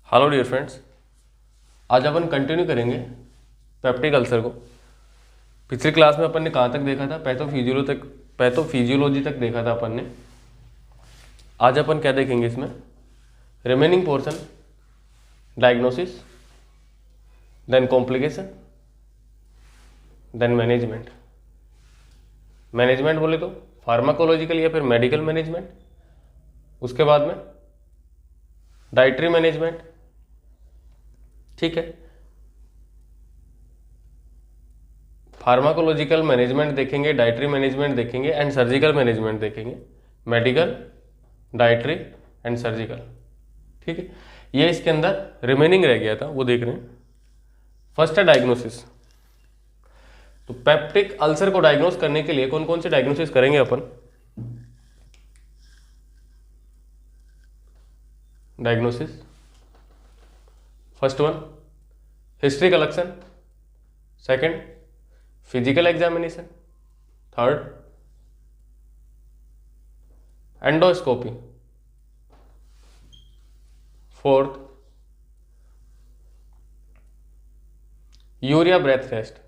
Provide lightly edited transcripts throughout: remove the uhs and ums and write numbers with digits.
Hello dear friends, आज अपन continue करेंगे peptic ulcer को। पिछली क्लास में अपन ने कहाँ तक देखा था? पैथोफिजियोलॉजी तक देखा था अपन ने। आज अपन क्या देखेंगे इसमें? Remaining portion, diagnosis, then complication, then management. Management बोले तो फार्माकोलॉजिकल या फिर मेडिकल मैनेजमेंट, उसके बाद में डाइटरी मैनेजमेंट, ठीक है। फार्माकोलॉजिकल मैनेजमेंट देखेंगे, डाइटरी मैनेजमेंट देखेंगे एंड सर्जिकल मैनेजमेंट देखेंगे। मेडिकल, डाइटरी एंड सर्जिकल, ठीक है। ये इसके अंदर रिमेनिंग रह गया था, वो देख रहे हैं। फर्स्ट है डायग्नोसिस। तो पेप्टिक अल्सर को डायग्नोस करने के लिए कौन कौन से डायग्नोसिस करेंगे अपन? Diagnosis first one history collection, second physical examination, third endoscopy, fourth urea breath test,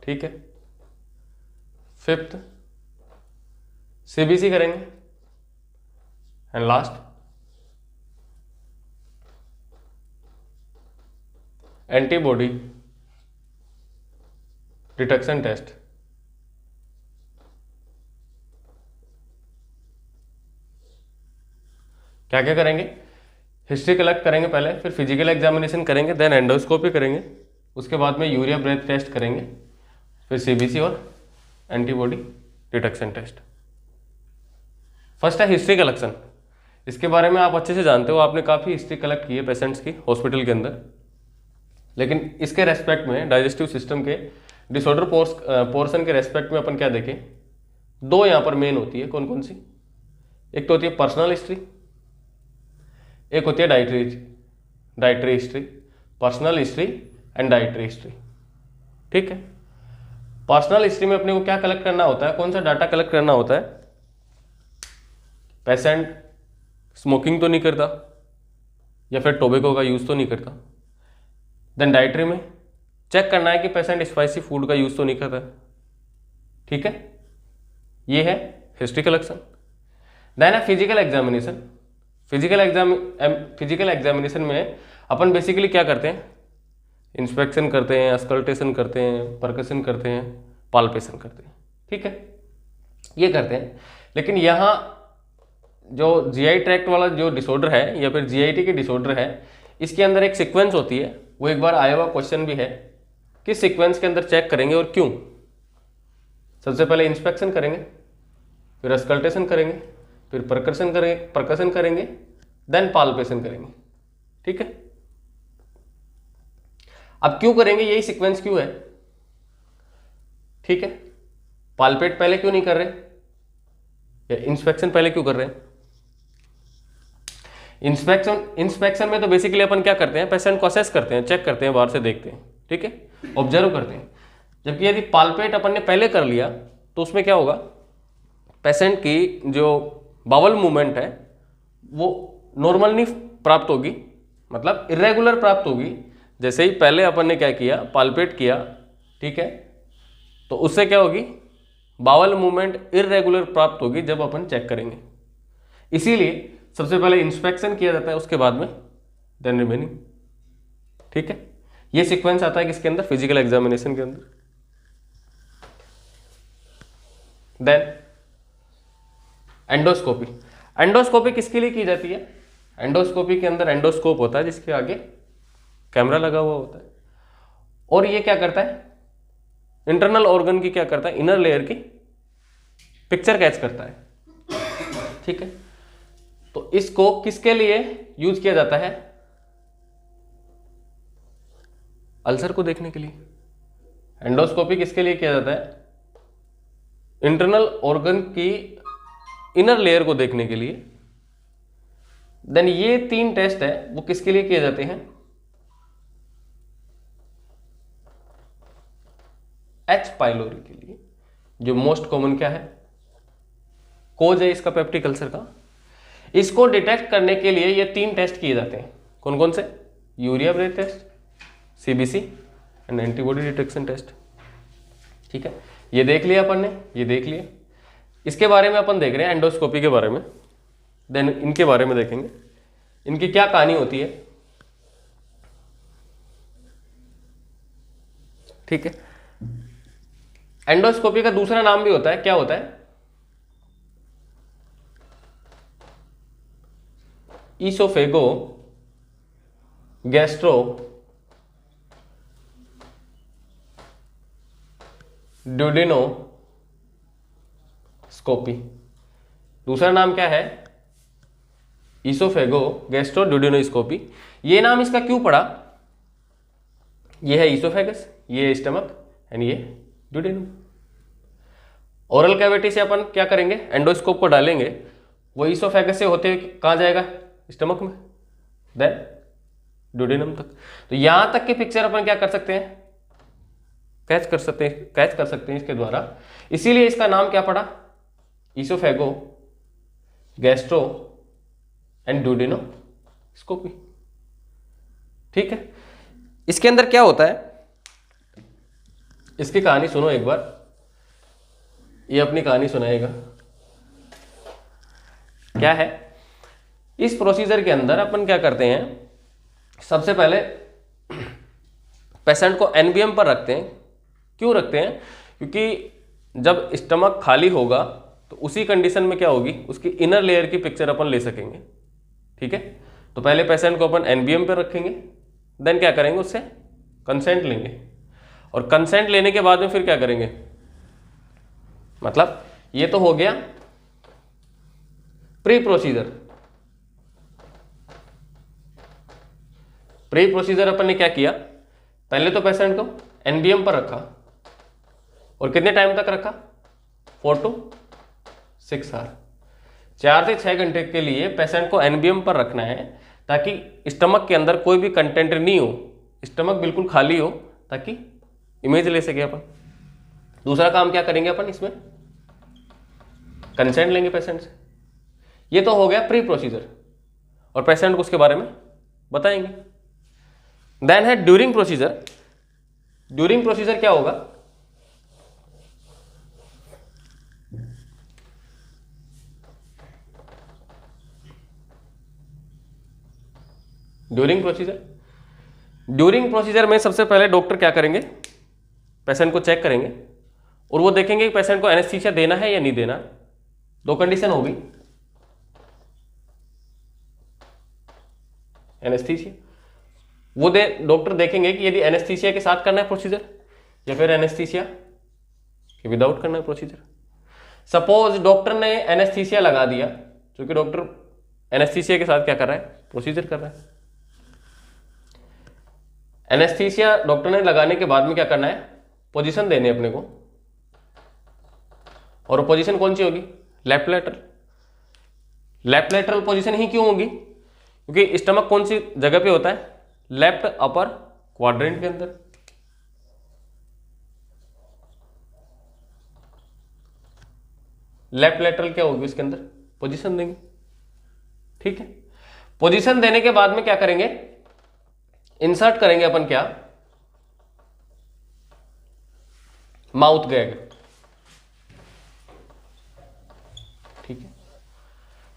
ठीक है। फिफ्थ सीबीसी करेंगे and last antibody detection test. क्या क्या करेंगे? हिस्ट्री कलेक्ट करेंगे पहले, फिर फिजिकल एग्जामिनेशन करेंगे, देन एंडोस्कोपी करेंगे, उसके बाद में यूरिया ब्रेथ टेस्ट करेंगे, फिर सीबीसी और एंटीबॉडी डिटेक्शन टेस्ट। फर्स्ट है हिस्ट्री कलेक्शन। इसके बारे में आप अच्छे से जानते हो, आपने काफ़ी हिस्ट्री कलेक्ट की है पेशेंट्स की हॉस्पिटल के अंदर। लेकिन इसके रेस्पेक्ट में, डाइजेस्टिव सिस्टम के डिसऑर्डर पोर्शन के रेस्पेक्ट में अपन क्या देखें? दो यहाँ पर मेन होती है। कौन कौन सी? एक तो होती है पर्सनल हिस्ट्री, एक होती है dietary history. Personal history and dietary history, ठीक है। पर्सनल हिस्ट्री में अपने को क्या कलेक्ट करना होता है? कौन सा डाटा कलेक्ट करना होता है? पेशेंट स्मोकिंग तो नहीं करता या फिर टोबैको का यूज तो नहीं करता। देन डाइटरी में चेक करना है कि पेशेंट स्पाइसी फूड का यूज तो नहीं करता, ठीक है। ये है हिस्ट्री कलेक्शन। देन है फिजिकल एग्जामिनेशन। फिजिकल एग्जामिनेशन में अपन बेसिकली क्या करते हैं? इंस्पेक्शन करते हैं, अस्कल्टेशन करते हैं, परकशन करते हैं, पाल्पेशन करते हैं, ठीक है। ये करते हैं। लेकिन यहाँ जो जीआई ट्रैक्ट वाला जो डिसऑर्डर है या फिर जीआईटी की डिसऑर्डर है, इसके अंदर एक सीक्वेंस होती है। वो एक बार आया हुआ क्वेश्चन भी है, किस सीक्वेंस के अंदर चेक करेंगे और क्यों? सबसे पहले इंस्पेक्शन करेंगे, फिर अस्कल्टेशन करेंगे, फिर परकशन करेंगे, देन पाल्पेशन करेंगे, ठीक है। अब क्यों करेंगे? यही सीक्वेंस क्यों है, ठीक है। पाल्पेट पहले क्यों नहीं कर रहे या इंस्पेक्शन पहले क्यों कर रहे हैं? इंस्पेक्शन में तो बेसिकली अपन क्या करते हैं? पेशेंट को असेस करते हैं, चेक करते हैं, बाहर से देखते हैं, ठीक है, ऑब्जर्व करते हैं। जबकि यदि पाल्पेट अपन ने पहले कर लिया तो उसमें क्या होगा? पेशेंट की जो बावल मूवमेंट है वो नॉर्मल नहीं प्राप्त होगी, मतलब इरेगुलर प्राप्त होगी। जैसे ही पहले अपन ने क्या किया? पाल्पेट किया, ठीक है, तो उससे क्या होगी? बावल मूवमेंट इरेगुलर प्राप्त होगी जब अपन चेक करेंगे। इसीलिए सबसे पहले इंस्पेक्शन किया जाता है, उसके बाद में देन रिमेनिंग, ठीक है। ये सीक्वेंस आता है किसके अंदर? फिजिकल एग्जामिनेशन के अंदर। Then endoscopy. एंडोस्कोपी किसके लिए की जाती है? एंडोस्कोपी के अंदर एंडोस्कोप होता है जिसके आगे कैमरा लगा हुआ होता है, और ये क्या करता है? इंटरनल ऑर्गन की क्या करता है? इनर लेयर की पिक्चर कैच करता है, ठीक है। तो इसको किसके लिए यूज किया जाता है? अल्सर को देखने के लिए। एंडोस्कोपी किसके लिए किया जाता है? इंटरनल ऑर्गन की इनर लेयर को देखने के लिए। देन ये तीन टेस्ट है वो किसके लिए किए जाते हैं? एच पाइलोरी के लिए, जो मोस्ट कॉमन क्या है? कोज है इसका पेप्टिक अल्सर का। इसको डिटेक्ट करने के लिए ये 3 टेस्ट किए जाते हैं। कौन कौन से? Urea breath test, CBC and antibody detection test. ठीक है, ये देख लिया अपन ने, ये देख लिया। इसके बारे में अपन देख रहे हैं एंडोस्कोपी के बारे में, देन इनके बारे में देखेंगे, इनकी क्या कहानी होती है। ठीक है, एंडोस्कोपी का दूसरा नाम भी होता है, क्या होता है? ईसोफेगो गैस्ट्रो ड्यूडेनोस्कोपी। दूसरा नाम क्या है? ईसोफेगो गैस्ट्रो ड्यूडेनोस्कोपी। ये नाम इसका क्यों पड़ा? ये है ईसोफेगस, ये है स्टमक एंड ये ड्यूडेनम। ओरल कैविटी से अपन क्या करेंगे? एंडोस्कोप को डालेंगे, वो ईसोफेगस से होते हुए कहाँ जाएगा? स्टमक में, देन ड्यूडेनम तक। तो यहां तक की पिक्चर अपन क्या कर सकते हैं? कैच कर सकते हैं इसके द्वारा। इसीलिए इसका नाम क्या पड़ा? ईसोफेगो गैस्ट्रो एंड ड्यूडेनोस्कोपी। ठीक है, इसके अंदर क्या होता है, इसकी कहानी सुनो एक बार, ये अपनी कहानी सुनाएगा। क्या है इस प्रोसीजर के अंदर? अपन क्या करते हैं, सबसे पहले पेशेंट को एनबीएम पर रखते हैं। क्यों रखते हैं? क्योंकि जब स्टमक खाली होगा तो उसी कंडीशन में क्या होगी, उसकी इनर लेयर की पिक्चर अपन ले सकेंगे। ठीक है, तो पहले पेशेंट को अपन एनबीएम पर रखेंगे, देन क्या करेंगे, उससे कंसेंट लेंगे, और कंसेंट लेने के बाद में फिर क्या करेंगे, मतलब ये तो हो गया प्री प्रोसीजर। प्री प्रोसीजर अपन ने क्या किया, पहले तो पेशेंट को एनबीएम पर रखा, और कितने टाइम तक रखा? 4 to 6 आवर, 4 से 6 घंटे के लिए पेशेंट को एनबीएम पर रखना है, ताकि स्टमक के अंदर कोई भी कंटेंट नहीं हो, स्टमक बिल्कुल खाली हो, ताकि इमेज ले सके अपन। दूसरा काम क्या करेंगे अपन इसमें? कंसेंट लेंगे पेशेंट से। ये तो हो गया प्री प्रोसीजर, और पेशेंट को उसके बारे में बताएंगे। देन है ड्यूरिंग प्रोसीजर। ड्यूरिंग प्रोसीजर क्या होगा? ड्यूरिंग प्रोसीजर में सबसे पहले डॉक्टर क्या करेंगे, पेशेंट को चेक करेंगे, और वो देखेंगे कि पेशेंट को एनेस्थीसिया देना है या नहीं देना। 2 कंडीशन होगी, एनेस्थीसिया वो डॉक्टर देखेंगे कि यदि एनेस्थीसिया के साथ करना है प्रोसीजर, या फिर एनेस्थीसिया के विदाउट करना है प्रोसीजर। सपोज डॉक्टर ने एनेस्थीसिया लगा दिया, क्योंकि डॉक्टर एनेस्थीसिया के साथ क्या कर रहा है, प्रोसीजर कर रहा है। एनेस्थीसिया डॉक्टर ने लगाने के बाद में क्या करना है, पोजीशन देने अपने को, और पोजीशन कौन सी होगी? Left lateral. Left lateral position ही क्यों होगी? क्योंकि स्टमक कौन सी जगह पे होता है? लेफ्ट अपर क्वाड्रेंट के अंदर। लेफ्ट लेटरल क्या होगी उसके अंदर? पोजीशन देंगे। ठीक है, पोजीशन देने के बाद में क्या करेंगे, इंसर्ट करेंगे अपन क्या, माउथ गैग। ठीक है,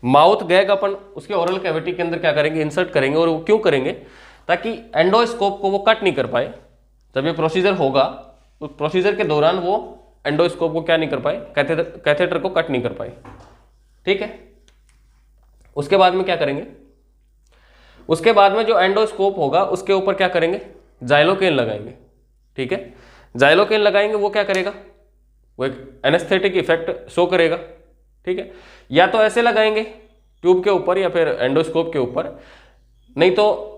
माउथ गैग अपन उसके ओरल कैविटी के अंदर क्या करेंगे, इंसर्ट करेंगे। और वो क्यों करेंगे? ताकि एंडोस्कोप को वो कट नहीं कर पाए। जब ये प्रोसीजर होगा उस प्रोसीजर के दौरान वो एंडोस्कोप को क्या नहीं कर पाए, कैथेटर को कट नहीं कर पाए। ठीक है, उसके बाद में क्या करेंगे, उसके बाद में जो एंडोस्कोप होगा उसके ऊपर क्या करेंगे, जाइलोकेन लगाएंगे। ठीक है, जाइलोकेन लगाएंगे, वो क्या करेगा, वो एक एनेस्थेटिक इफेक्ट शो करेगा। ठीक है, या तो ऐसे लगाएंगे ट्यूब के ऊपर या फिर एंडोस्कोप के ऊपर, नहीं तो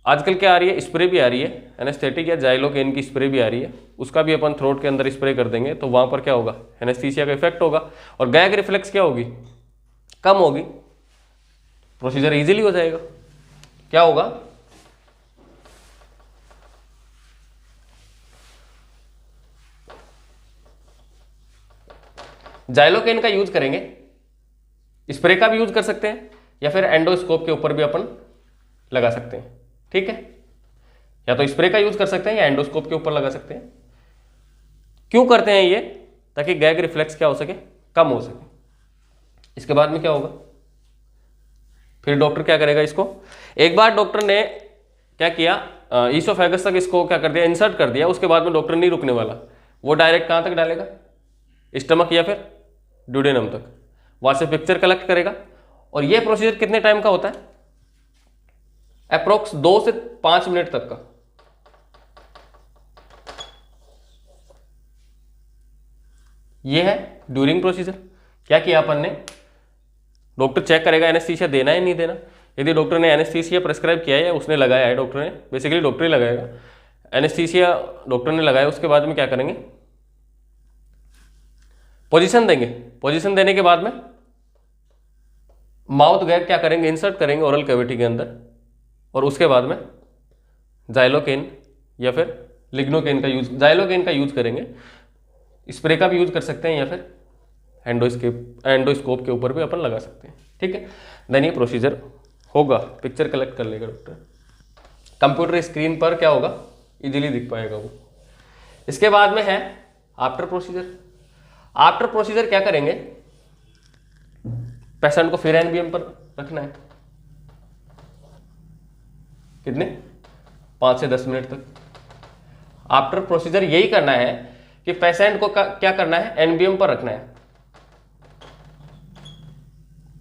आजकल क्या आ रही है, स्प्रे भी आ रही है, एनेस्थेटिक या जाइलोकेन की स्प्रे भी आ रही है, उसका भी अपन थ्रोट के अंदर स्प्रे कर देंगे, तो वहां पर क्या होगा, एनेस्थीसिया का इफेक्ट होगा, और गैग रिफ्लेक्स क्या होगी, कम होगी, प्रोसीजर इजीली हो जाएगा। क्या होगा, जाइलोकेन का यूज करेंगे। स्प्रे का भी यूज कर सकते हैं या फिर एंडोस्कोप के ऊपर भी अपन लगा सकते हैं। ठीक है, या तो स्प्रे का यूज कर सकते हैं या एंडोस्कोप के ऊपर लगा सकते हैं। क्यों करते हैं ये? ताकि गैग रिफ्लेक्स क्या हो सके, कम हो सके। इसके बाद में क्या होगा, फिर डॉक्टर क्या करेगा इसको, एक बार डॉक्टर ने क्या किया, ईसोफेगस तक इसको क्या कर दिया, इंसर्ट कर दिया, उसके बाद में डॉक्टर नहीं रुकने वाला, वो डायरेक्ट कहां तक डालेगा, स्टमक या फिर ड्यूडेनम तक, वहां से पिक्चर कलेक्ट करेगा। और ये प्रोसीजर कितने टाइम का होता है, अप्रोक्स 2 से 5 मिनट तक का। ये है ड्यूरिंग प्रोसीजर। क्या किया अपन ने, डॉक्टर चेक करेगा एनेस्थीसिया देना है नहीं देना। यदि डॉक्टर ने एनेस्थीसिया प्रेस्क्राइब किया है या उसने लगाया है, डॉक्टर ने, बेसिकली डॉक्टर ही लगाएगा, एनेस्थीसिया डॉक्टर ने लगाया, उसके बाद में क्या करेंगे, पोजीशन देंगे। पोजीशन देने के बाद में माउथ गैग क्या करेंगे, इंसर्ट करेंगे ओरल कैविटी के अंदर, और उसके बाद में जाइलोकेन या फिर लिग्नोकेन का यूज, जाइलोकेन का यूज करेंगे। स्प्रे का भी यूज कर सकते हैं या फिर एंडोस्कोप के ऊपर भी अपन लगा सकते हैं। ठीक है, देन ये प्रोसीजर होगा, पिक्चर कलेक्ट कर लेगा डॉक्टर, कंप्यूटर स्क्रीन पर क्या होगा, इजीली दिख पाएगा वो। इसके बाद में है आफ्टर प्रोसीजर। आफ्टर प्रोसीजर क्या करेंगे, पेशेंट को फिर एनबीएम पर रखना है, कितने, 5 से 10 मिनट तक। आफ्टर प्रोसीजर यही करना है कि पेशेंट को क्या करना है, एनबीएम पर रखना है।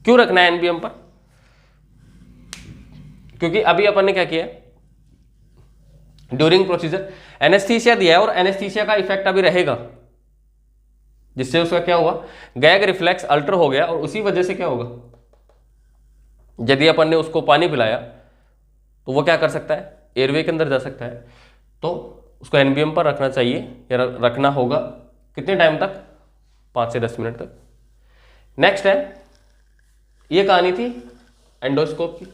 क्यों रखना है एनबीएम पर, क्योंकि अभी अपन ने क्या किया, ड्यूरिंग प्रोसीजर एनेस्थीसिया दिया है और एनेस्थीसिया का इफेक्ट अभी रहेगा, जिससे उसका क्या हुआ, गैग रिफ्लेक्स अल्टर हो गया, और उसी वजह से क्या होगा, यदि अपन ने उसको पानी पिलाया तो वो क्या कर सकता है, एयरवे के अंदर जा सकता है। तो उसको एनबीएम पर रखना चाहिए या रखना होगा, कितने टाइम तक, 5 से 10 मिनट तक। नेक्स्ट है, ये कहानी थी एंडोस्कोप की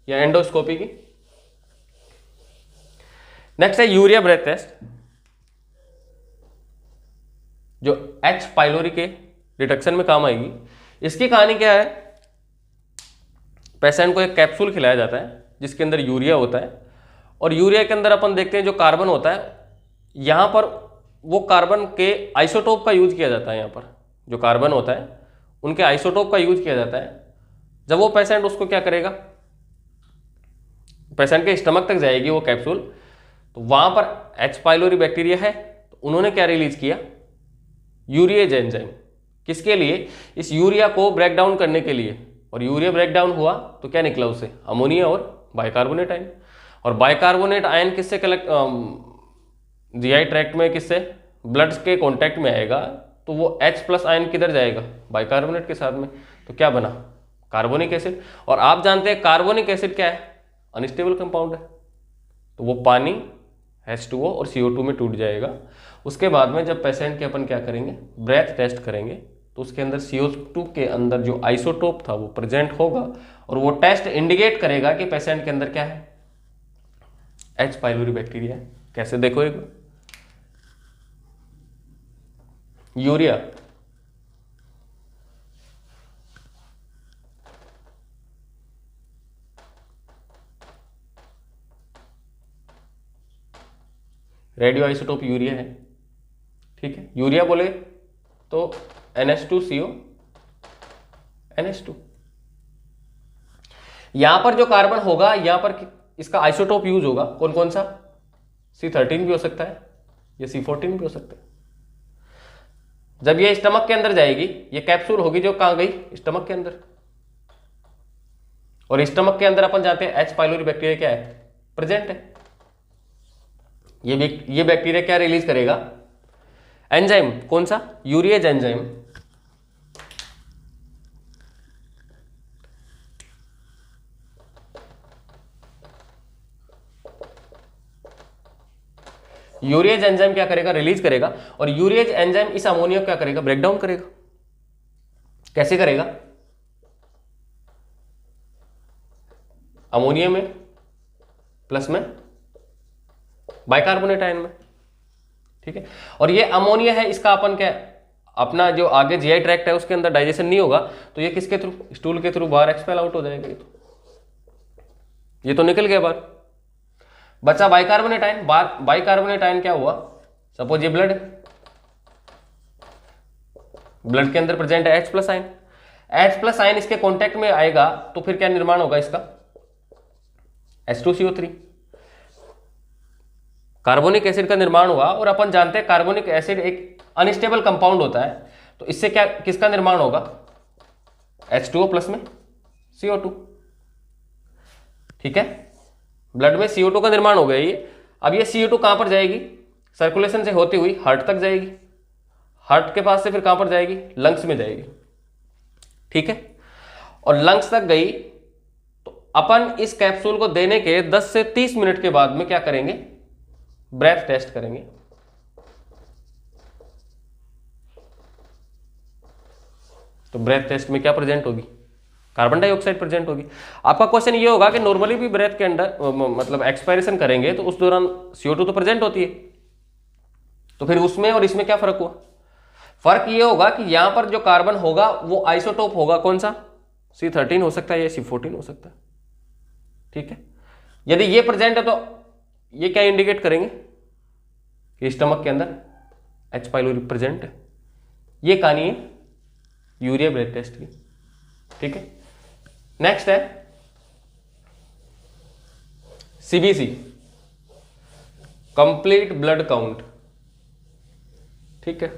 या एंडोस्कोपी की। नेक्स्ट है यूरिया ब्रेथ टेस्ट, जो एच पाइलोरी के डिटेक्शन में काम आएगी। इसकी कहानी क्या है, पेशेंट को एक कैप्सूल खिलाया जाता है जिसके अंदर यूरिया होता है, और यूरिया के अंदर अपन देखते हैं जो कार्बन होता है, यहां पर वो कार्बन के आइसोटोप का यूज किया जाता है। यहां पर जो कार्बन होता है उनके आइसोटोप का यूज किया जाता है। जब वो पेशेंट उसको क्या करेगा, पेशेंट के स्टमक तक जाएगी वो कैप्सूल, तो वहां पर एच पाइलोरी बैक्टीरिया है, तो उन्होंने क्या रिलीज किया, यूरिएज एंजाइम। किसके लिए, इस यूरिया को ब्रेक डाउन करने के लिए। और यूरिया ब्रेक डाउन हुआ तो क्या निकला उससे, अमोनिया और बाइकार्बोनेट आयन। और बाइकार्बोनेट आयन किससे कलेक्ट, जीआई ट्रैक्ट में किससे, ब्लड के कॉन्टैक्ट में आएगा, तो वो H+ आयन किधर जाएगा, बाइकार्बोनेट के साथ में, तो क्या बना, कार्बोनिक एसिड। और आप जानते हैं कार्बोनिक एसिड क्या है, अनस्टेबल कंपाउंड है, तो वो पानी H2O और CO2 में टूट जाएगा। उसके बाद में जब पेशेंट के अपन क्या करेंगे, ब्रेथ टेस्ट करेंगे, तो उसके अंदर CO2 के अंदर जो आइसोटोप था वो प्रेजेंट होगा, और वो टेस्ट इंडिकेट करेगा कि पेशेंट के अंदर क्या है, एच पाइलोरी बैक्टीरिया है। कैसे, देखो एक यूरिया, रेडियो आइसोटोप यूरिया है। ठीक है, यूरिया बोले तो NH2CO NH2। यहां पर जो कार्बन होगा, यहां पर इसका आइसोटोप यूज होगा, कौन कौन सा, C13 भी हो सकता है या C14 भी हो सकता है। जब ये स्टमक के अंदर जाएगी, ये कैप्सूल होगी जो कहां गई, स्टमक के अंदर, और स्टमक के अंदर अपन जाते हैं एच पाइलोरी बैक्टीरिया क्या है, प्रेजेंट है। ये बैक्टीरिया क्या रिलीज करेगा, एंजाइम, कौन सा, यूरिएज एंजाइम। यूरिएज एंजाइम क्या करेगा, रिलीज करेगा, और यूरिएज एंजाइम इस अमोनिया को क्या करेगा, ब्रेक डाउन करेगा। कैसे करेगा, अमोनिया में प्लस में बाइकार्बोनेट आयन में। ठीक है, और ये अमोनिया है, इसका अपन क्या अपना जो आगे जीआई ट्रैक्ट है उसके अंदर डाइजेशन नहीं होगा तो ये किसके थ्रू, स्टूल के थ्रू बाहर एक्सपेल आउट हो जाएगा। ये तो निकल गया बाहर। बचा बाइकार्बोनेटाइन। बाइकार्बोनेटाइन क्या हुआ, सपोज ये ब्लड के अंदर प्रेजेंट है H+ आयन, H+ आयन इसके कांटेक्ट में आएगा तो फिर क्या निर्माण होगा इसका, H2CO3, कार्बोनिक एसिड का निर्माण हुआ। और अपन जानते हैं कार्बोनिक एसिड एक अनस्टेबल कंपाउंड होता है, तो इससे क्या किसका निर्माण होगा, H2O+ में CO2। ठीक है, ब्लड में CO2 का निर्माण हो गया ये। अब ये CO2 कहां पर जाएगी, सर्कुलेशन से होती हुई हार्ट तक जाएगी, हार्ट के पास से फिर कहां पर जाएगी, लंग्स में जाएगी। ठीक है, और लंग्स तक गई तो अपन इस कैप्सूल को देने के 10 से 30 मिनट के बाद में क्या करेंगे, ब्रेथ टेस्ट करेंगे। तो ब्रेथ टेस्ट में क्या प्रेजेंट होगी, कार्बन डाइऑक्साइड प्रेजेंट होगी। आपका क्वेश्चन ये होगा कि नॉर्मली भी ब्रेथ के अंदर मतलब एक्सपायरेशन करेंगे तो उस दौरान CO2 तो प्रेजेंट होती है, तो फिर उसमें और इसमें क्या फर्क हुआ, फर्क ये होगा कि यहां पर जो कार्बन होगा वो आइसोटोप होगा, कौन सा, C13 हो सकता है या C14 हो सकता है। ठीक है, यदि ये प्रेजेंट है तो ये क्या इंडिकेट करेंगे कि स्टमक के अंदर H. पाइलोरी प्रेजेंट है। ये कहानी है यूरिया ब्रेथ टेस्ट की। ठीक है, नेक्स्ट है CBC, कंप्लीट ब्लड काउंट। ठीक है,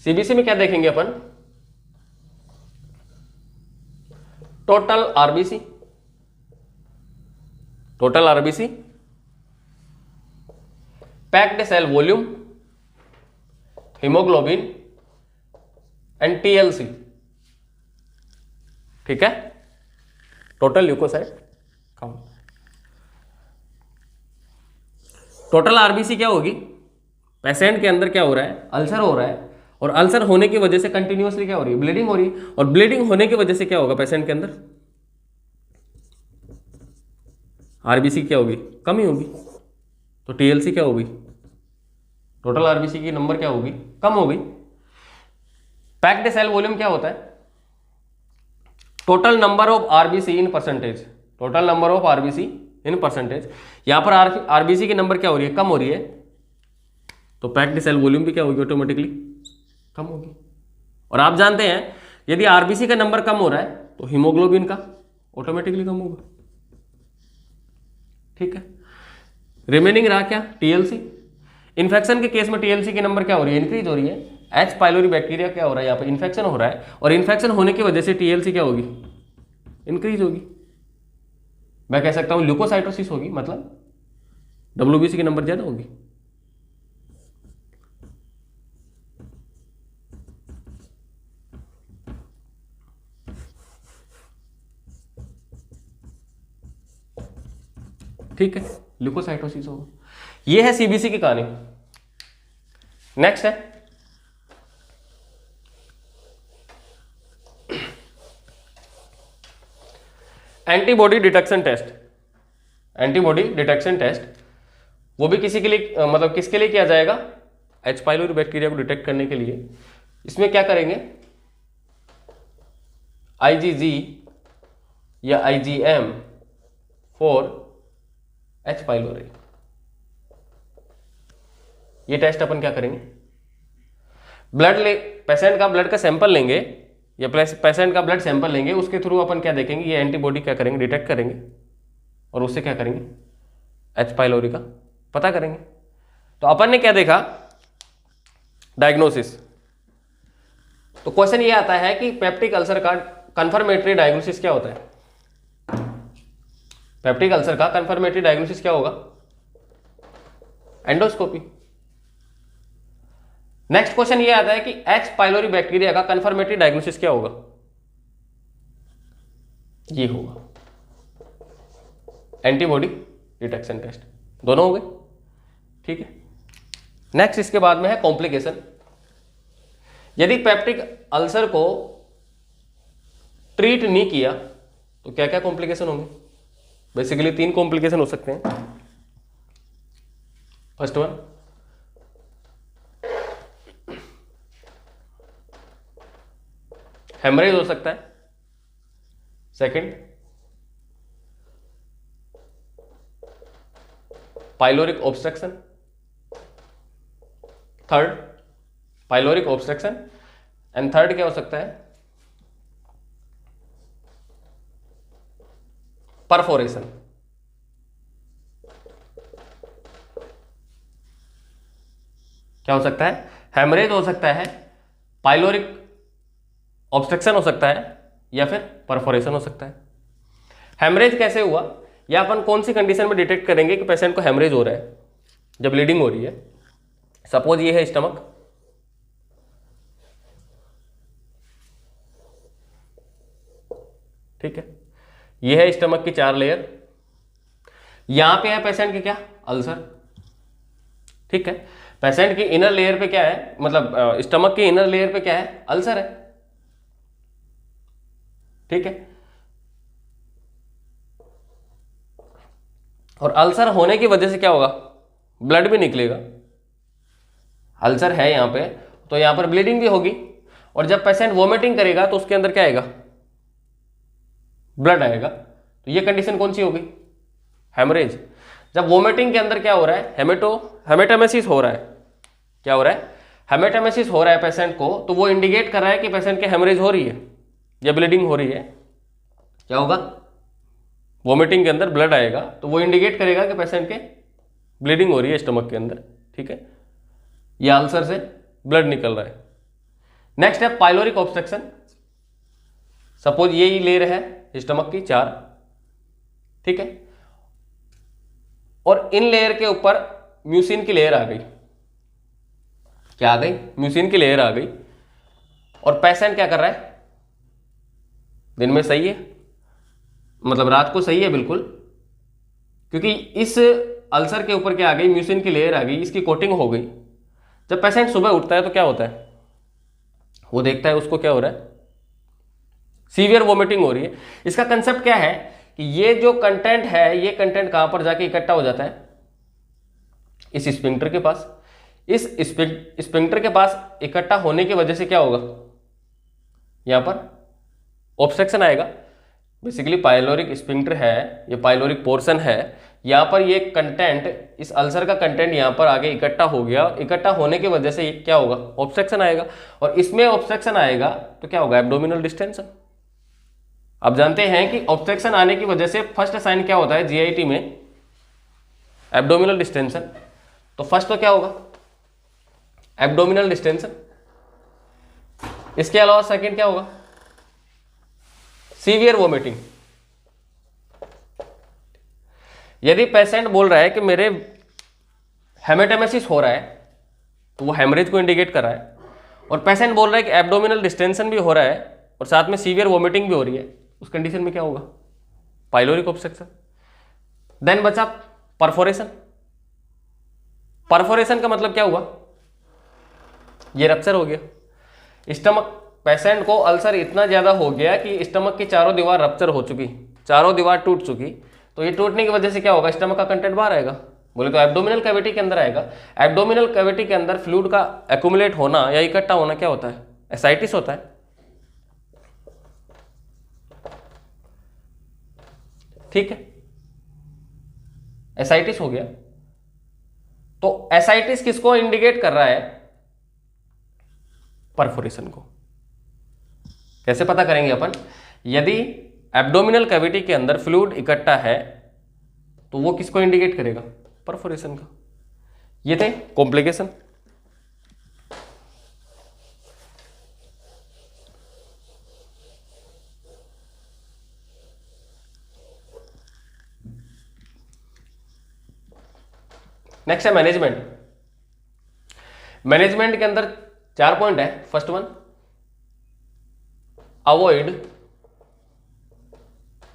CBC में क्या देखेंगे अपन, total RBC, packed cell volume, haemoglobin and TLC। ठीक है, total leucocyte count. Total RBC क्या होगी, पेशेंट के अंदर क्या हो रहा है, अल्सर हो रहा है, और अल्सर होने की वजह से कंटिन्यूअसली क्या हो रही है, ब्लीडिंग हो रही है, और ब्लीडिंग होने की वजह से क्या होगा पेशेंट के अंदर, RBC क्या होगी, कमी होगी, तो TLC क्या होगी, टोटल RBC की नंबर क्या होगी, कम होगी। पैक्ड सेल वॉल्यूम क्या होता है, total number of RBC in percentage, total number of RBC in percentage. यहां पर RBC की नंबर क्या हो रही है, कम हो रही है, तो पैक्ड सेल वॉल्यूम भी क्या होगी, ऑटोमेटिकली कम होगी। और आप जानते हैं यदि RBC का नंबर कम हो रहा है तो हीमोग्लोबिन का ऑटोमेटिकली कम होगा। ठीक है, रिमेनिंग रहा क्या, TLC। इन्फेक्शन के केस में TLC की नंबर क्या हो रही है, इंक्रीज हो रही है। H. पाइलोरी बैक्टीरिया क्या हो रहा है, यहाँ पे इन्फेक्शन हो रहा है, और इन्फेक्शन होने की वजह से TLC क्या होगी, इंक्रीज होगी। मैं कह सकता हूं ल्यूकोसाइटोसिस होगी, मतलब WBC की नंबर ज्यादा होगी। ठीक है, ल्यूकोसाइटोसिस होगा। ये है CBC की कहानी। नेक्स्ट है antibody detection test. Antibody detection test वो भी किसी के लिए मतलब किसके लिए किया जाएगा, H. पाइलोरी बैक्टीरिया को डिटेक्ट करने के लिए। इसमें क्या करेंगे, IgG या IgM फॉर H. पाइलोरी। ये टेस्ट अपन क्या करेंगे, पेशेंट का ब्लड का सैंपल लेंगे या पेशेंट का ब्लड सैंपल लेंगे, उसके थ्रू अपन क्या देखेंगे, ये एंटीबॉडी क्या करेंगे, डिटेक्ट करेंगे, और उससे क्या करेंगे, H. पाइलोरी का पता करेंगे। तो अपन ने क्या देखा, डायग्नोसिस। तो क्वेश्चन ये आता है कि पेप्टिक अल्सर का कंफर्मेटरी डायग्नोसिस क्या होता है। पेप्टिक अल्सर का कंफर्मेटरी डायग्नोसिस क्या होगा, एंडोस्कोपी। नेक्स्ट क्वेश्चन ये आता है कि H. पाइलोरी बैक्टीरिया का कंफर्मेटरी डायग्नोसिस क्या होगा, ये होगा एंटीबॉडी डिटेक्शन टेस्ट। दोनों हो गए, ठीक है। नेक्स्ट इसके बाद में है कॉम्प्लिकेशन। यदि पेप्टिक अल्सर को ट्रीट नहीं किया तो क्या क्या कॉम्प्लिकेशन होंगे, बेसिकली 3 कॉम्प्लिकेशन हो सकते हैं। फर्स्ट वन, हेमरेज हो सकता है। Second, pyloric obstruction. Third, pyloric obstruction. And third क्या हो सकता है? परफोरेशन। क्या हो सकता है? हेमरेज हो सकता है, पाइलोरिक ऑब्स्ट्रक्शन हो सकता है, या फिर परफोरेशन हो सकता है। हेमरेज कैसे हुआ, या अपन कौन सी कंडीशन में डिटेक्ट करेंगे कि पेशेंट को हेमरेज हो रहा है? जब ब्लीडिंग हो रही है, सपोज ये है स्टमक, ठीक है, ये है स्टमक की 4 लेयर, यहां पे है पेशेंट की क्या? अल्सर, ठीक है। पेशेंट की इनर लेयर पे क्या है, मतलब स्टमक की इनर लेयर पे क्या है? अल्सर है, ठीक है। और अल्सर होने की वजह से क्या होगा? ब्लड भी निकलेगा। अल्सर है यहां पे, तो यहां पर ब्लीडिंग भी होगी, और जब पेशेंट वोमिटिंग करेगा तो उसके अंदर क्या आएगा? ब्लड आएगा। तो ये कंडीशन कौन सी होगी? हेमरेज। जब वोमिटिंग के अंदर क्या हो रहा है? हेमेटोमेसिस हो रहा है। क्या हो रहा है? हेमेटोमेसिस हो रहा है पेशेंट को, तो वो इंडिकेट कर रहा है कि पेशेंट के हेमरेज हो रही है या ब्लीडिंग हो रही है। क्या होगा? वोमिटिंग के अंदर ब्लड आएगा, तो वो इंडिकेट करेगा कि पेशेंट के ब्लीडिंग हो रही है स्टमक के अंदर, ठीक है, या अल्सर से ब्लड निकल रहा है। नेक्स्ट है पाइलोरिक ऑब्स्ट्रक्शन। सपोज ये लेयर है स्टमक की 4, ठीक है, और इन लेयर के ऊपर म्यूसिन की लेयर आ गई। क्या आ गई? म्यूसिन की लेयर आ गई। और पेशेंट क्या कर रहा है? दिन में सही है, मतलब रात को सही है बिल्कुल, क्योंकि इस अल्सर के ऊपर क्या आ गई? म्यूसिन की लेयर आ गई, इसकी कोटिंग हो गई। जब पेशेंट सुबह उठता है तो क्या होता है? वो देखता है उसको क्या हो रहा है? सीवियर वोमिटिंग हो रही है। इसका कंसेप्ट क्या है कि ये जो कंटेंट है, ये कंटेंट कहां पर जाके इकट्ठा हो जाता है? इस स्फिंक्टर के पास। इस स्फिंक्टर के पास इकट्ठा होने की वजह से क्या होगा? यहां पर ऑब्स्ट्रक्शन आएगा। बेसिकली पाइलोरिक स्फिंक्टर है, ये पाइलोरिक पोर्शन है, यहां पर ये कंटेंट, इस अल्सर का कंटेंट यहां पर आगे इकट्ठा हो गया। इकट्ठा होने की वजह से क्या होगा? ऑब्स्ट्रक्शन आएगा। और इसमें ऑब्स्ट्रक्शन आएगा तो क्या होगा? Abdominal distension. आप जानते हैं कि ऑब्स्ट्रक्शन आने की वजह से फर्स्ट साइन क्या होता है जीआईटी में? Abdominal distension. तो फर्स्ट तो क्या होगा? Abdominal distension. इसके अलावा सेकंड क्या होगा? Severe vomiting. यदि पेशेंट बोल रहा है कि मेरे हेमेटोमेसिस हो रहा है, तो वो हेमरेज को इंडिकेट कर रहा है। और पेशेंट बोल रहा है कि एब्डोमिनल डिस्टेंशन भी हो रहा है और साथ में सीवियर वोमिटिंग भी हो रही है, उस कंडीशन में क्या होगा? Pyloric obstruction. देन बचा परफोरेशन। परफोरेशन का मतलब क्या हुआ? ये रप्चर हो गया। स्टमक, पेशेंट को अल्सर इतना ज्यादा हो गया कि स्टमक की चारों दीवार रप्चर हो चुकी, चारों दीवार टूट चुकी। तो ये टूटने की वजह से क्या होगा? स्टमक का कंटेंट बाहर आएगा, बोले तो एब्डोमिनल कैविटी के अंदर आएगा। एब्डोमिनल कैविटी के अंदर फ्लूइड का एक्यूमुलेट होना या इकट्ठा होना क्या होता है? एसाइटिस होता है, ठीक है, एसाइटिस हो गया। तो एसाइटिस किसको इंडिकेट कर रहा है? परफोरेशन को। कैसे पता करेंगे अपन? यदि एब्डोमिनल कैविटी के अंदर फ्लूइड इकट्ठा है तो वो किसको इंडिकेट करेगा? परफोरेशन का। ये थे कॉम्प्लिकेशन। नेक्स्ट है मैनेजमेंट। मैनेजमेंट के अंदर 4 पॉइंट है। First one, avoid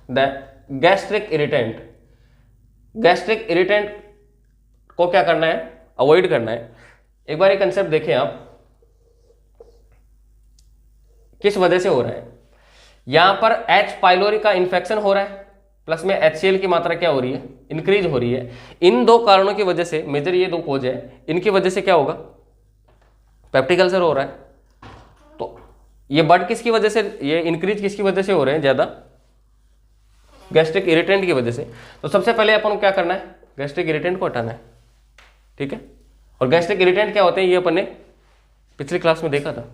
the gastric irritant. Gastric irritant को क्या करना है? अवॉइड करना है। एक बार ये कंसेप्ट देखें आप, किस वजह से हो रहा है? यहां पर H पाइलोरी का इंफेक्शन हो रहा है, प्लस में HCl की मात्रा क्या हो रही है? इंक्रीज हो रही है। इन दो कारणों की वजह से, मेजर ये 2 कोज है, इनकी वजह से क्या होगा? पेप्टिक अल्सर हो रहा है। तो ये बढ़ किसकी वजह से, ये इंक्रीज किसकी वजह से हो रहे हैं ज़्यादा, गैस्ट्रिक इरिटेंट की वजह से। तो सबसे पहले अपन को क्या करना है, गैस्ट्रिक इरिटेंट को हटाना है, ठीक है। और गैस्ट्रिक इरिटेंट क्या होते हैं ये अपन ने पिछली क्लास में देखा था।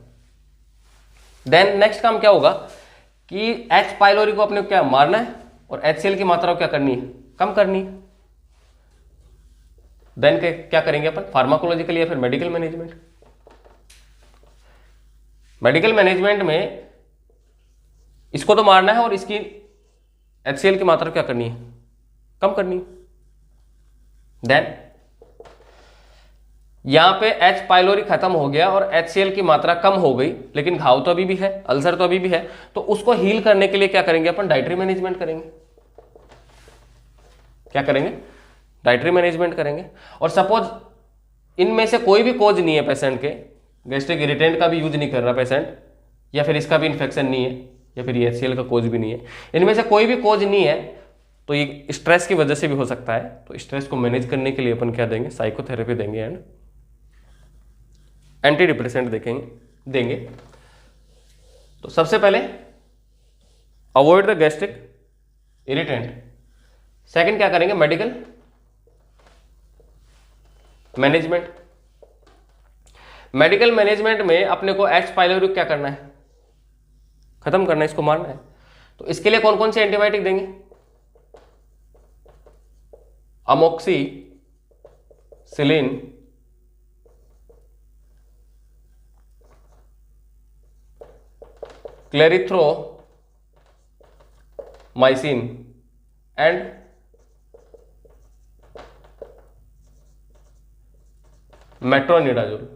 देन नेक्स्ट काम क्या होगा कि एच पाइलोरी को अपने को क्या मारना है और HCl की मात्रा को क्या करनी है, कम करनी है। देन क्या करेंगे अपन, फार्माकोलॉजिकल या फिर मेडिकल मैनेजमेंट। मेडिकल मैनेजमेंट में इसको तो मारना है और इसकी HCl की मात्रा क्या करनी है, कम करनी है। देन यहां पे H पाइलोरी खत्म हो गया और HCl की मात्रा कम हो गई, लेकिन घाव तो अभी भी है, अल्सर तो अभी भी है, तो उसको हील करने के लिए क्या करेंगे अपन, डाइटरी मैनेजमेंट करेंगे। क्या करेंगे, डाइटरी मैनेजमेंट करेंगे। और सपोज इनमें से कोई भी कोज नहीं है पेशेंट के, गैस्ट्रिक इरिटेंट का भी यूज नहीं कर रहा पेशेंट, या फिर इसका भी इन्फेक्शन नहीं है, या फिर ये HCl का कोज भी नहीं है, इनमें से कोई भी कोज नहीं है, तो ये स्ट्रेस की वजह से भी हो सकता है। तो स्ट्रेस को मैनेज करने के लिए अपन क्या देंगे, साइकोथेरेपी देंगे एंड एंटी डिप्रेसेंट देंगे। तो सबसे पहले avoid the gastric irritant. Second क्या करेंगे, मेडिकल मैनेजमेंट। मेडिकल मैनेजमेंट में अपने को H पाइलोरी क्या करना है, खत्म करना है, इसको मारना है। तो इसके लिए कौन कौन से एंटीबायोटिक देंगे, अमोक्सिसिलिन, क्लेरिथ्रोमाइसिन एंड मेट्रोनिडाजोल।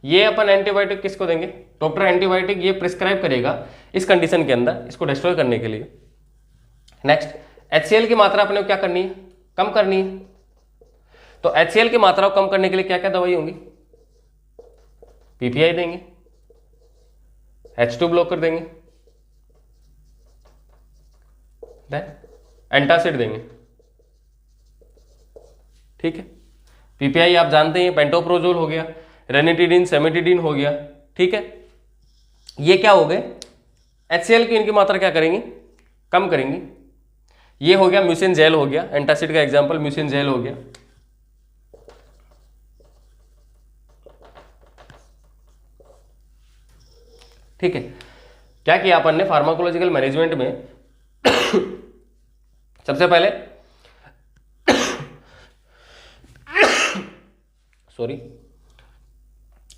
ये अपन एंटीबायोटिक किसको देंगे, डॉक्टर एंटीबायोटिक ये प्रिस्क्राइब करेगा इस कंडीशन के अंदर, इसको डिस्ट्रॉय करने के लिए। नेक्स्ट HCl की मात्रा अपने को क्या करनी है, कम करनी है। तो HCl की मात्रा को कम करने के लिए क्या क्या दवाई होंगी, PPI देंगे, H2 ब्लॉकर देंगे, देन एंटासिड देंगे, ठीक है। PPI आप जानते हैं, पेंटोप्रोजोल हो गया, रेनिटिडीन, सेमेटिडीन हो गया, ठीक है। ये क्या हो गए, HCl की इनकी मात्रा क्या करेंगी, कम करेंगी। ये हो गया म्यूसिन जेल हो गया, एंटासिड का एग्जांपल म्यूसिन जेल हो गया, ठीक है। क्या किया अपन ने फार्माकोलॉजिकल मैनेजमेंट में सबसे पहले सॉरी,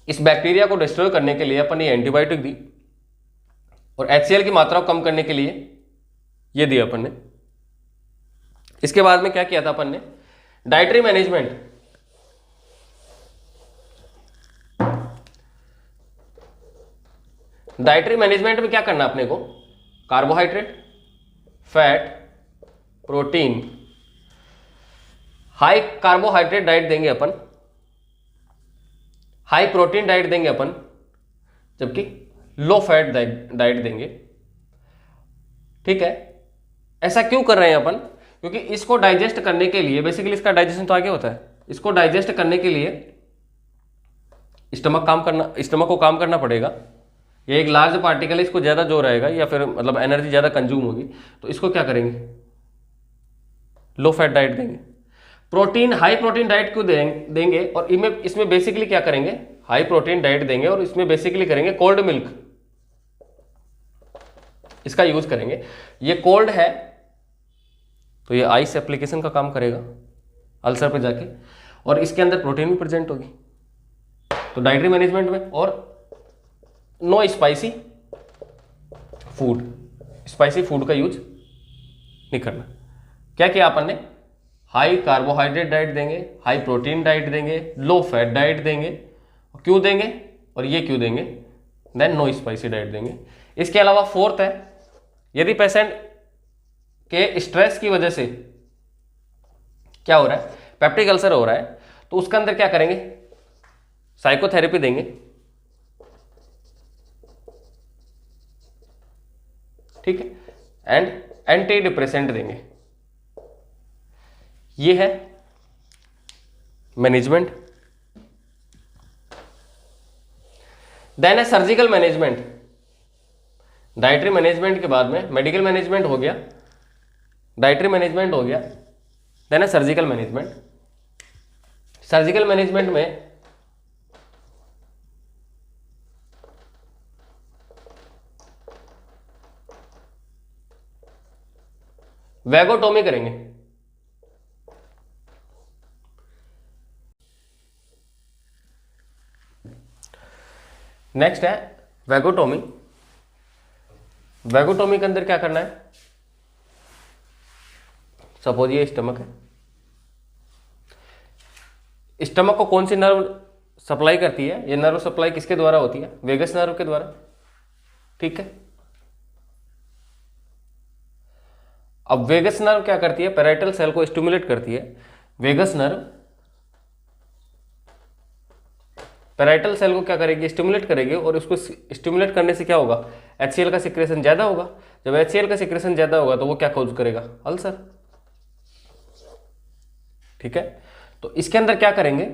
इस बैक्टीरिया को डिस्ट्रॉय करने के लिए अपन ने एंटीबायोटिक दी, और HCl की मात्रा को कम करने के लिए ये दिया अपन ने। इसके बाद में क्या किया था अपन ने, डाइटरी मैनेजमेंट। डाइटरी मैनेजमेंट में क्या करना अपने को, carbohydrate, fat, protein, high carbohydrate diet देंगे अपन, हाई प्रोटीन डाइट देंगे अपन, जबकि लो फैट डाइट देंगे, ठीक है। ऐसा क्यों कर रहे हैं अपन, क्योंकि इसको डाइजेस्ट करने के लिए, बेसिकली इसका डाइजेशन तो आगे होता है, इसको डाइजेस्ट करने के लिए स्टमक को काम करना पड़ेगा। ये एक लार्ज पार्टिकल है, इसको ज़्यादा जोर आएगा या फिर मतलब एनर्जी ज़्यादा कंज्यूम होगी, तो इसको क्या करेंगे, लो फैट डाइट देंगे। प्रोटीन, हाई प्रोटीन डाइट क्यों देंगे, और इसमें बेसिकली क्या करेंगे, हाई प्रोटीन डाइट देंगे और इसमें बेसिकली करेंगे कोल्ड मिल्क, इसका यूज करेंगे। ये कोल्ड है तो ये आइस एप्लीकेशन का काम करेगा अल्सर पे जाके, और इसके अंदर प्रोटीन भी प्रेजेंट होगी। तो डाइटरी मैनेजमेंट में, और no spicy food, spicy food का यूज नहीं करना। क्या किया अपन ने, हाई कार्बोहाइड्रेट डाइट देंगे, हाई प्रोटीन डाइट देंगे, लो फैट डाइट देंगे, क्यों देंगे और ये क्यों देंगे, देन नो स्पाइसी डाइट देंगे। इसके अलावा फोर्थ है, यदि पेशेंट के स्ट्रेस की वजह से क्या हो रहा है, पेप्टिक अल्सर हो रहा है, तो उसके अंदर क्या करेंगे, साइकोथेरेपी देंगे, ठीक है, एंड एंटी डिप्रेसेंट देंगे। ये है मैनेजमेंट। देन है सर्जिकल मैनेजमेंट। डाइटरी मैनेजमेंट के बाद में मेडिकल मैनेजमेंट हो गया, डाइटरी मैनेजमेंट हो गया, देन है सर्जिकल मैनेजमेंट। सर्जिकल मैनेजमेंट में वैगोटोमी करेंगे। नेक्स्ट है वैगोटोमी। वैगोटोमी के अंदर क्या करना है, सपोज ये स्टमक है, स्टमक को कौन सी नर्व सप्लाई करती है, ये नर्व सप्लाई किसके द्वारा होती है, वेगस नर्व के द्वारा, ठीक है। अब वेगस नर्व क्या करती है, पैराइटल सेल को स्टिमुलेट करती है। वेगस नर्व पैराइटल सेल को क्या करेगी, स्टिमुलेट करेगी, और उसको स्टिमुलेट करने से क्या होगा, HCl का सिक्रेशन ज्यादा होगा। जब HCl का सिक्रेशन ज्यादा होगा तो वो क्या कॉज करेगा, अल्सर, ठीक है। तो इसके अंदर क्या करेंगे,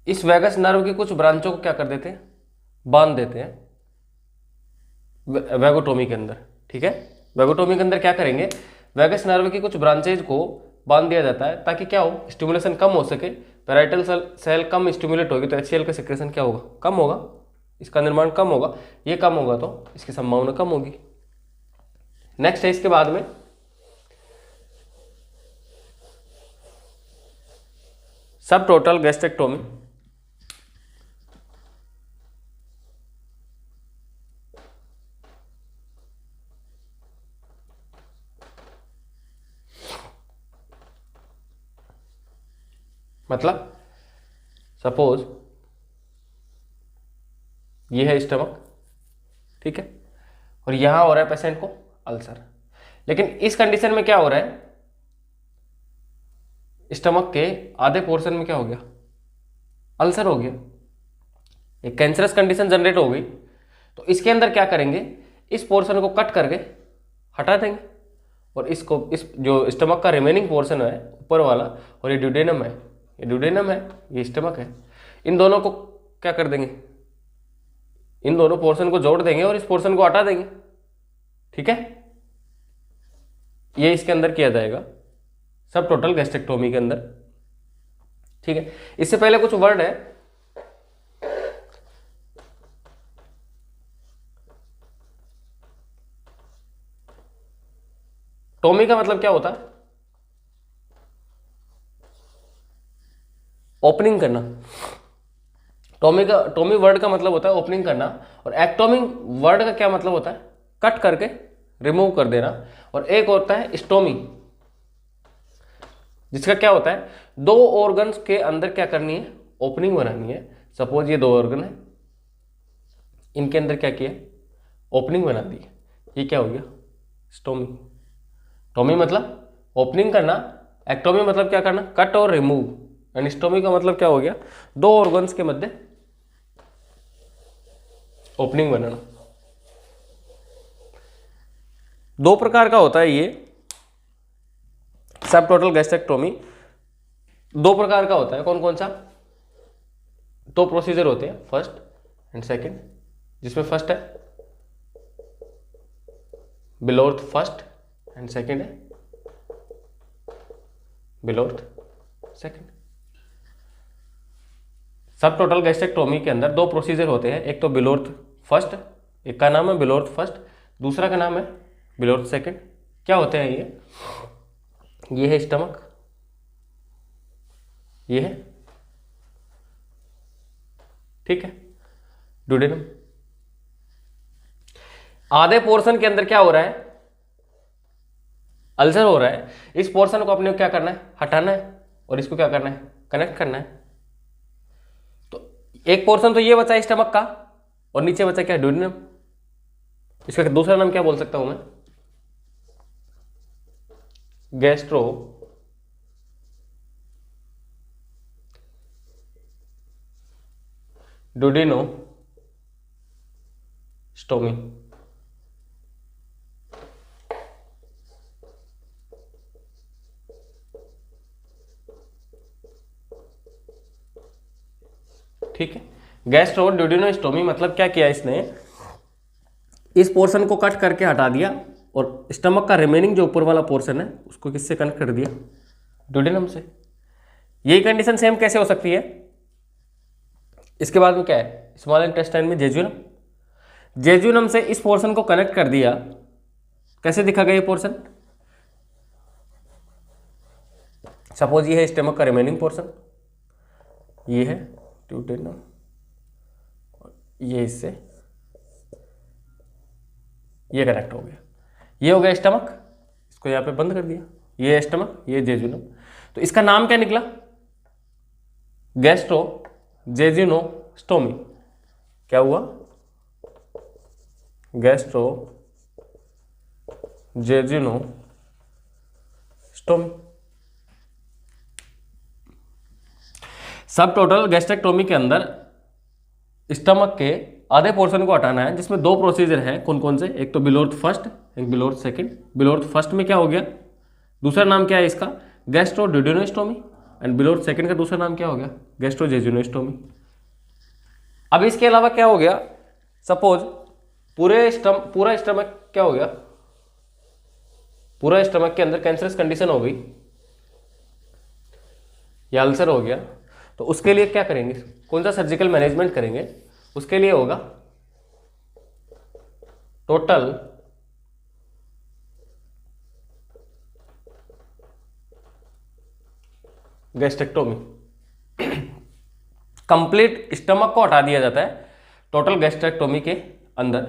इस वेगस नर्व की कुछ ब्रांचों को क्या कर देते हैं, बांध देते हैं वैगोटोमी के अंदर, ठीक है। वैगोटोमी के अंदर क्या करेंगे, वेगस नर्व की कुछ ब्रांचेज को बांध दिया जाता है ताकि क्या हो, स्टिमुलेशन कम हो सके। पैराइटल सेल कम स्टिमुलेट होगी तो HCl का सिक्रेशन क्या होगा, कम होगा, इसका निर्माण कम होगा, ये कम होगा तो इसकी संभावना कम होगी। नेक्स्ट है इसके बाद में सब टोटल गैस्ट्रेक्टोमी। मतलब सपोज ये है स्टमक, ठीक है, और यहां हो रहा है पेशेंट को अल्सर, लेकिन इस कंडीशन में क्या हो रहा है, स्टमक के आधे पोर्शन में क्या हो गया, अल्सर हो गया, एक कैंसरस कंडीशन जनरेट हो गई। तो इसके अंदर क्या करेंगे, इस पोर्शन को कट करके हटा देंगे, और इसको, इस जो स्टमक का रिमेनिंग पोर्शन है ऊपर वाला, और ये ड्यूडेनम है, ये ड्यूडेनम है, ये स्टमक है, इन दोनों को क्या कर देंगे, इन दोनों पोर्शन को जोड़ देंगे और इस पोर्शन को हटा देंगे, ठीक है। ये इसके अंदर किया जाएगा सब टोटल गैस्ट्रेक्टोमी के अंदर, ठीक है। इससे पहले कुछ वर्ड है, टोमी का मतलब क्या होता है, ओपनिंग करना। टोमी वर्ड का मतलब होता है ओपनिंग करना, और एक्टोमी वर्ड का क्या मतलब होता है, कट करके रिमूव कर देना। और एक होता है स्टोमी, जिसका क्या होता है, दो ऑर्गन्स के अंदर क्या करनी है, ओपनिंग बनानी है। सपोज ये दो ऑर्गन है, इनके अंदर क्या किया, ओपनिंग बना दी, ये क्या हो गया, स्टोमी। टोमी मतलब ओपनिंग करना, एक्टोमी मतलब क्या करना, कट और रिमूव, एंड स्टोमी का मतलब क्या हो गया, दो ऑर्गन्स के मध्य ओपनिंग बनाना। दो प्रकार का होता है ये सब टोटल गैस्ट्रेक्टोमी, दो प्रकार का होता है, कौन कौन सा, दो प्रोसीजर होते हैं, फर्स्ट एंड सेकंड, जिसमें फर्स्ट है बिलोर्थ फर्स्ट एंड सेकंड है बिलोर्थ सेकंड। सब टोटल गैस्ट्रेक्टोमी के अंदर दो प्रोसीजर होते हैं, एक तो बिलोर्थ फर्स्ट, एक का नाम है बिलोर्थ फर्स्ट, दूसरा का नाम है बिलोर्थ सेकंड। क्या होते हैं ये है स्टमक, ये है, ठीक है, ड्यूडेनम। आधे पोर्शन के अंदर क्या हो रहा है, अल्सर हो रहा है, इस पोर्शन को अपने क्या करना है, हटाना है, और इसको क्या करना है, कनेक्ट करना है। तो एक पोर्शन तो ये बचा है स्टमक का, और नीचे बचा क्या, ड्यूडेनम। इसका दूसरा नाम क्या बोल सकता हूं मैं, गैस्ट्रो ड्यूडेनो स्टोमी। ठीक है, गैस्ट्रो ड्यूडेनोस्टोमी मतलब क्या किया इसने, इस पोर्शन को कट करके हटा दिया और स्टमक का रिमेनिंग जो ऊपर वाला पोर्शन है उसको किससे कनेक्ट कर दिया, ड्यूडेनम से। यही कंडीशन सेम कैसे हो सकती है, इसके बाद में क्या है, स्मॉल इंटेस्टाइन में जेजुनम, जेजुनम से इस पोर्शन को कनेक्ट कर दिया, कैसे दिखा गया ये पोर्शन, सपोज ये है स्टमक का रिमेनिंग पोर्शन, ये है ड्यूडेनम, ये इससे ये कनेक्ट हो गया, ये हो गया स्टमक, इसको यहाँ पे बंद कर दिया, ये है स्टमक, ये जेजुनम। तो इसका नाम क्या निकला, गैस्ट्रो जेजुनोस्टोमी। क्या हुआ, गैस्ट्रो जेजुनोस्टोमी। सब टोटल गैस्ट्रेक्टोमी के अंदर स्टमक के आधे पोर्शन को हटाना है, जिसमें दो प्रोसीजर हैं, कौन कौन से, एक तो बिलोर्थ फर्स्ट, एक बिलोर्थ सेकंड। बिलोर्थ फर्स्ट में क्या हो गया, दूसरा नाम क्या है इसका, गैस्ट्रोड्यूडेनोस्टोमी, एंड बिलोर्थ सेकंड का दूसरा नाम क्या हो गया, गैस्ट्रोजेजुनोस्टोमी। अब इसके अलावा क्या हो गया, सपोज पूरा स्टमक क्या हो गया, पूरा स्टमक के अंदर कैंसरस कंडीशन हो गई या अल्सर हो गया, तो उसके लिए क्या करेंगे, कौन सा सर्जिकल मैनेजमेंट करेंगे, उसके लिए होगा टोटल गैस्ट्रेक्टोमी। कंप्लीट स्टमक को हटा दिया जाता है टोटल गैस्ट्रेक्टोमी के अंदर।